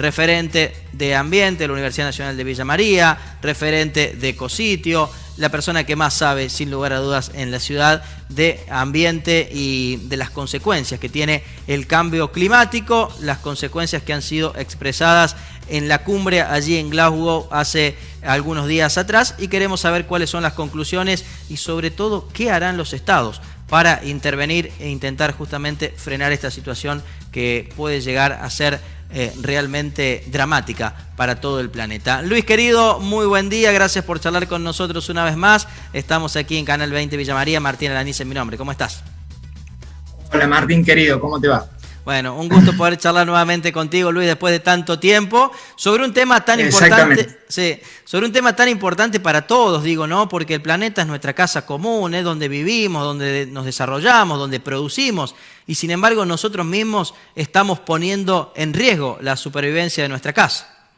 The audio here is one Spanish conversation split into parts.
referente de ambiente de la Universidad Nacional de Villa María, referente de Ecositio, la persona que más sabe, sin lugar a dudas, en la ciudad de ambiente y de las consecuencias que tiene el cambio climático, las consecuencias que han sido expresadas en la cumbre allí en Glasgow hace algunos días atrás, y queremos saber cuáles son las conclusiones y sobre todo qué harán los estados para intervenir e intentar justamente frenar esta situación que puede llegar a ser realmente dramática para todo el planeta. Luis, querido, muy buen día, gracias por charlar con nosotros una vez más. Estamos aquí en Canal 20 Villa María, Martín Alaniz en mi nombre. ¿Cómo estás? Hola Martín, querido, ¿cómo te va? Bueno, un gusto poder charlar nuevamente contigo, Luis, después de tanto tiempo, sobre un tema tan importante, sí, sobre un tema tan importante para todos, digo, ¿no? Porque el planeta es nuestra casa común, es donde vivimos, donde nos desarrollamos, donde producimos, y sin embargo nosotros mismos estamos poniendo en riesgo la supervivencia de nuestra casa.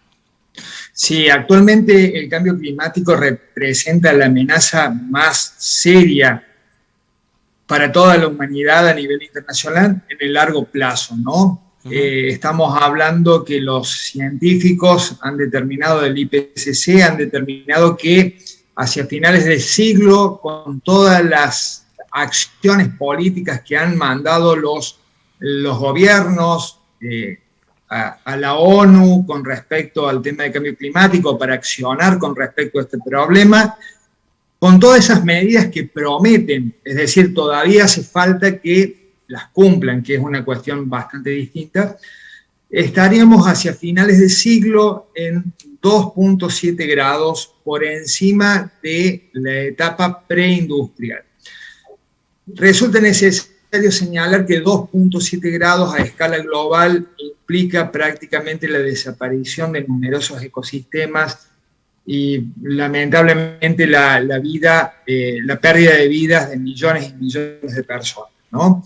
Sí, actualmente el cambio climático representa la amenaza más seria para toda la humanidad a nivel internacional en el largo plazo, ¿no? Estamos hablando que los científicos han determinado, del IPCC, han determinado que hacia finales del siglo, con todas las acciones políticas que han mandado los gobiernos a la ONU con respecto al tema de cambio climático para accionar con respecto a este problema, con todas esas medidas que prometen, es decir, todavía hace falta que las cumplan, que es una cuestión bastante distinta, estaríamos hacia finales de siglo en 2.7 grados por encima de la etapa preindustrial. Resulta necesario señalar que 2.7 grados a escala global implica prácticamente la desaparición de numerosos ecosistemas y lamentablemente la pérdida de vidas de millones y millones de personas, ¿no?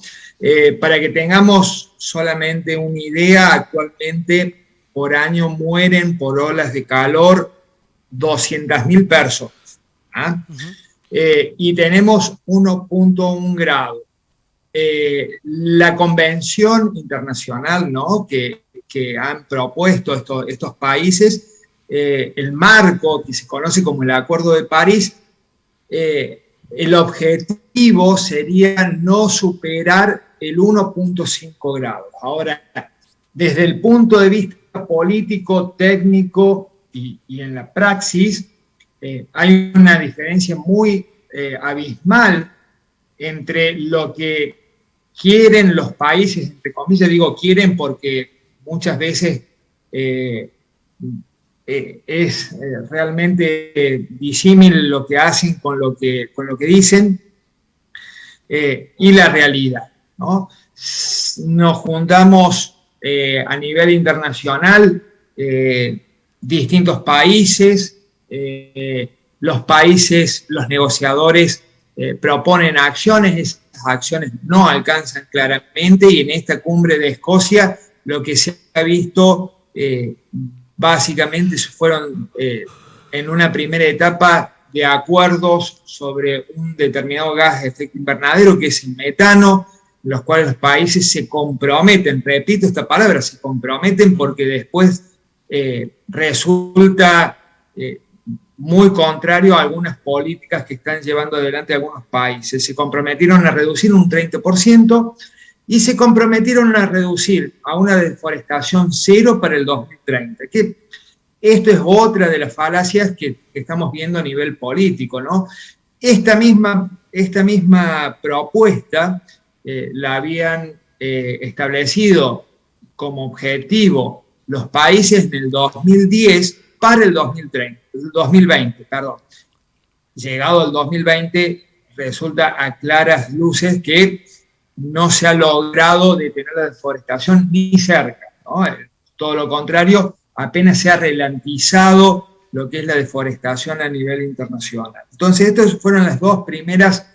Para que tengamos solamente una idea, actualmente por año mueren por olas de calor 200.000 personas, ¿ah? Y tenemos 1.1 grado. La convención internacional, ¿no?, que han propuesto estos países, el marco que se conoce como el Acuerdo de París, el objetivo sería no superar el 1.5 grados. Ahora, desde el punto de vista político, técnico y en la praxis, hay una diferencia muy abismal entre lo que quieren los países, entre comillas digo quieren porque muchas veces es realmente disímil lo que hacen con lo que dicen, y la realidad, ¿no? Nos juntamos a nivel internacional, distintos países, los negociadores proponen acciones, esas acciones no alcanzan claramente, y en esta cumbre de Escocia lo que se ha visto básicamente fueron en una primera etapa de acuerdos sobre un determinado gas de efecto invernadero, que es el metano, en los cuales los países se comprometen, repito esta palabra, se comprometen, porque después resulta muy contrario a algunas políticas que están llevando adelante algunos países. Se comprometieron a reducir un 30%, y se comprometieron a reducir a una deforestación cero para el 2030. Que esto es otra de las falacias que estamos viendo a nivel político, ¿no? Esta misma propuesta la habían establecido como objetivo los países en el 2010 para el 2020, perdón. Llegado al 2020, resulta a claras luces que no se ha logrado detener la deforestación ni cerca, ¿no? Todo lo contrario, apenas se ha ralentizado lo que es la deforestación a nivel internacional. Entonces, estas fueron las dos primeras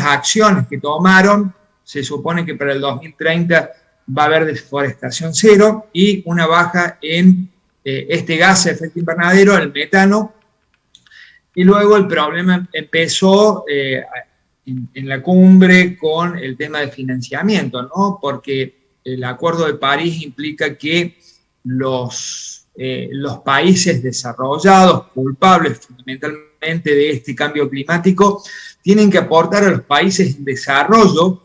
acciones que tomaron. Se supone que para el 2030 va a haber deforestación cero y una baja en este gas de efecto invernadero, el metano. Y luego el problema empezó en la cumbre con el tema de financiamiento, ¿no? Porque el Acuerdo de París implica que los países desarrollados, culpables fundamentalmente de este cambio climático, tienen que aportar a los países en desarrollo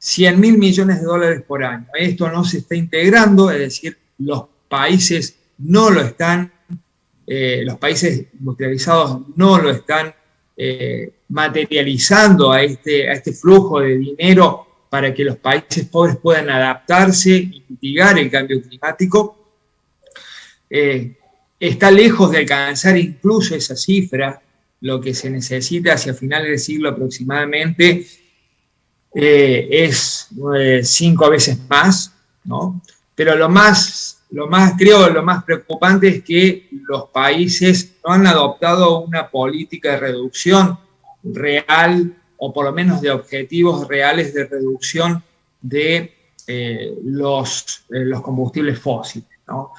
100.000 millones de dólares por año. Esto no se está integrando, es decir, los países no lo están, los países industrializados no lo están materializando a este flujo de dinero para que los países pobres puedan adaptarse y mitigar el cambio climático. Está lejos de alcanzar incluso esa cifra. Lo que se necesita hacia finales del siglo aproximadamente es 5 veces más, ¿no? Pero lo más preocupante es que los países no han adoptado una política de reducción real, o por lo menos de objetivos reales de reducción de los combustibles fósiles, ¿no?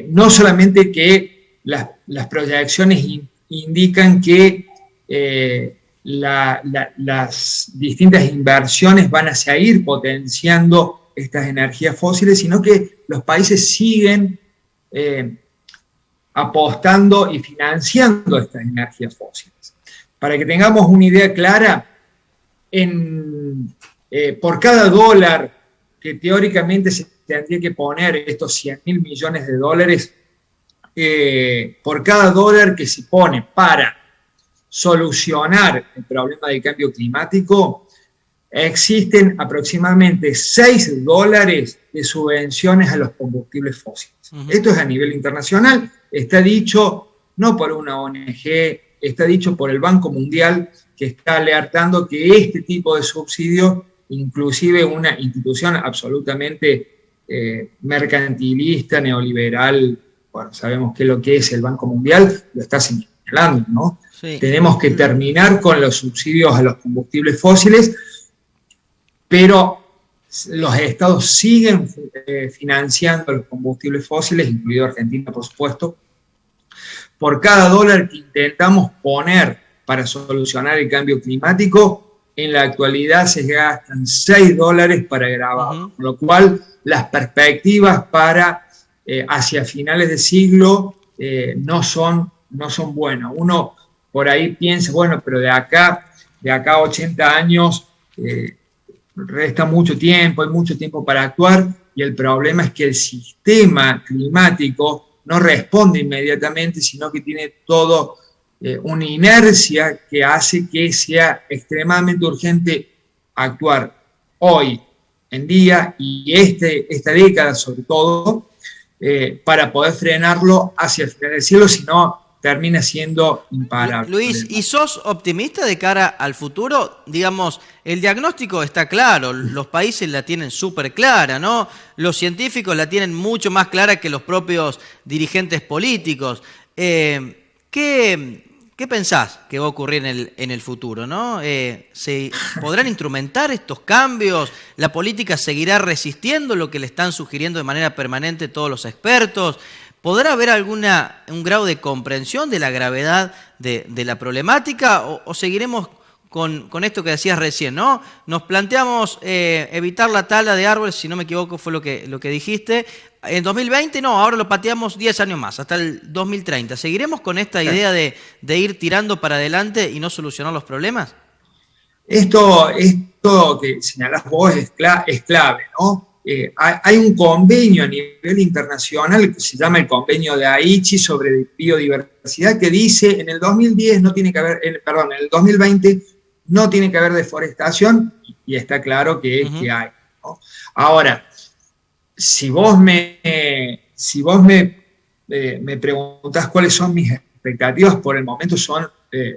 No solamente que las proyecciones indican que las distintas inversiones van a seguir potenciando estas energías fósiles, sino que los países siguen apostando y financiando estas energías fósiles. Para que tengamos una idea clara, por cada dólar que teóricamente se tendría que poner estos 100.000 millones de dólares, por cada dólar que se pone para solucionar el problema del cambio climático, existen aproximadamente 6 dólares de subvenciones a los combustibles fósiles. Esto es a nivel internacional, está dicho no por una ONG, está dicho por el Banco Mundial, que está alertando que este tipo de subsidio, inclusive una institución absolutamente mercantilista, neoliberal, bueno, sabemos qué es lo que es el Banco Mundial, lo está señalando, ¿no? Sí. Tenemos que terminar con los subsidios a los combustibles fósiles, pero los estados siguen financiando los combustibles fósiles, incluido Argentina, por supuesto. Por cada dólar que intentamos poner para solucionar el cambio climático, en la actualidad se gastan 6 dólares para grabar, con lo cual las perspectivas para hacia finales de siglo no son buenas. Uno por ahí piensa, bueno, pero de acá a 80 años resta mucho tiempo, hay mucho tiempo para actuar, y el problema es que el sistema climático no responde inmediatamente, sino que tiene todo una inercia que hace que sea extremadamente urgente actuar hoy en día y esta década sobre todo, para poder frenarlo hacia el final del siglo, si no termina siendo imparable. Luis, ¿y sos optimista de cara al futuro? Digamos, el diagnóstico está claro, los países la tienen súper clara, ¿no? Los científicos la tienen mucho más clara que los propios dirigentes políticos. ¿Qué pensás que va a ocurrir en el futuro, ¿no? ¿Se podrán instrumentar estos cambios? ¿La política seguirá resistiendo lo que le están sugiriendo de manera permanente todos los expertos? ¿Podrá haber un grado de comprensión de la gravedad de la problemática o seguiremos con esto que decías recién, ¿no? Nos planteamos evitar la tala de árboles, si no me equivoco fue lo que dijiste. En 2020 no, ahora lo pateamos 10 años más, hasta el 2030. ¿Seguiremos con esta idea de ir tirando para adelante y no solucionar los problemas? Esto que señalás vos es clave, ¿no? Hay un convenio a nivel internacional que se llama el Convenio de Aichi sobre biodiversidad, que dice en el 2010 no tiene que haber, en el 2020 no tiene que haber deforestación, y está claro que hay, ¿no? Ahora, si vos me preguntás cuáles son mis expectativas, por el momento son,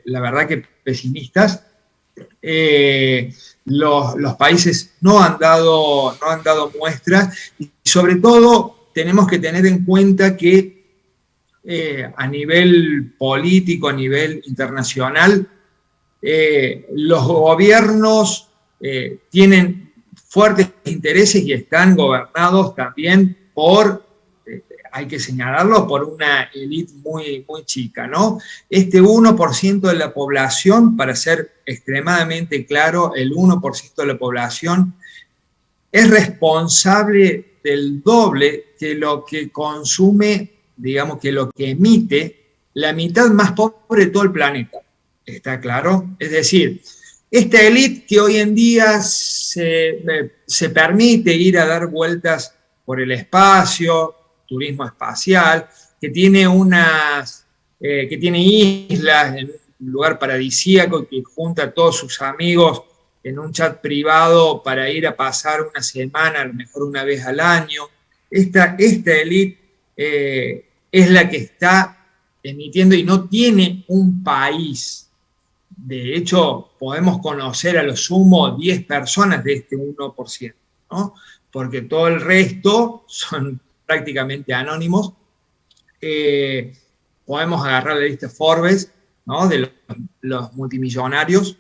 la verdad, que pesimistas. Los países no han dado muestras, y sobre todo tenemos que tener en cuenta que a nivel político, a nivel internacional, los gobiernos tienen fuertes intereses y están gobernados también por, hay que señalarlo, por una élite muy, muy chica, ¿no? Este 1% de la población, para ser extremadamente claro, el 1% de la población es responsable del doble que lo que consume, digamos que lo que emite la mitad más pobre de todo el planeta. ¿Está claro? Es decir, esta élite que hoy en día se permite ir a dar vueltas por el espacio, turismo espacial, que tiene que tiene islas en un lugar paradisíaco, que junta a todos sus amigos en un chat privado para ir a pasar una semana, a lo mejor una vez al año. Esta élite es la que está emitiendo y no tiene un país. De hecho, podemos conocer a lo sumo 10 personas de este 1%, ¿no? Porque todo el resto son prácticamente anónimos. Podemos agarrar la lista Forbes, ¿no? De los multimillonarios.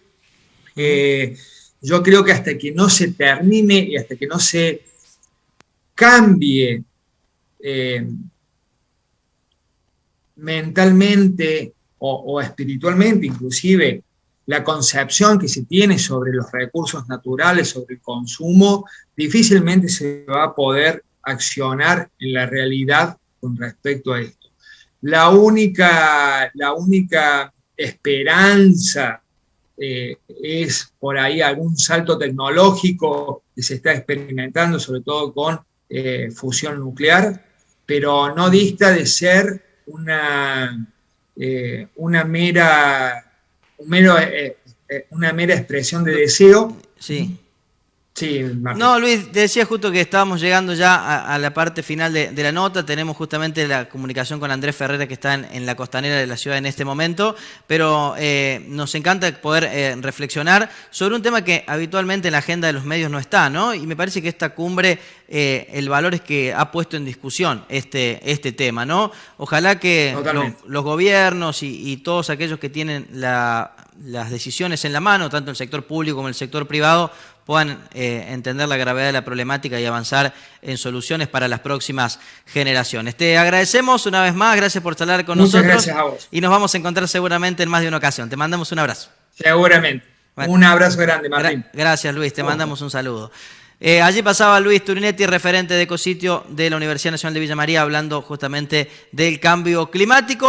Yo creo que hasta que no se termine y hasta que no se cambie mentalmente o espiritualmente inclusive la concepción que se tiene sobre los recursos naturales, sobre el consumo, difícilmente se va a poder accionar en la realidad con respecto a esto. La única esperanza es por ahí algún salto tecnológico que se está experimentando, sobre todo con fusión nuclear, pero no dista de ser una mera expresión de deseo. Sí. Sí, Martín. No, Luis, te decía justo que estábamos llegando ya a la parte final de la nota. Tenemos justamente la comunicación con Andrés Ferrera, que está en la costanera de la ciudad en este momento, pero nos encanta poder reflexionar sobre un tema que habitualmente en la agenda de los medios no está, ¿no? Y me parece que esta cumbre, el valor es que ha puesto en discusión este tema, ¿no? Ojalá que los gobiernos y todos aquellos que tienen las decisiones en la mano, tanto el sector público como el sector privado, puedan entender la gravedad de la problemática y avanzar en soluciones para las próximas generaciones. Te agradecemos una vez más, gracias por charlar con nosotros. Muchas gracias a vos. Y nos vamos a encontrar seguramente en más de una ocasión. Te mandamos un abrazo. Seguramente. Bueno, un abrazo grande, Martín. Gracias, Luis. Te mandamos un saludo. Allí pasaba Luis Turinetti, referente de Ecositio de la Universidad Nacional de Villa María, hablando justamente del cambio climático.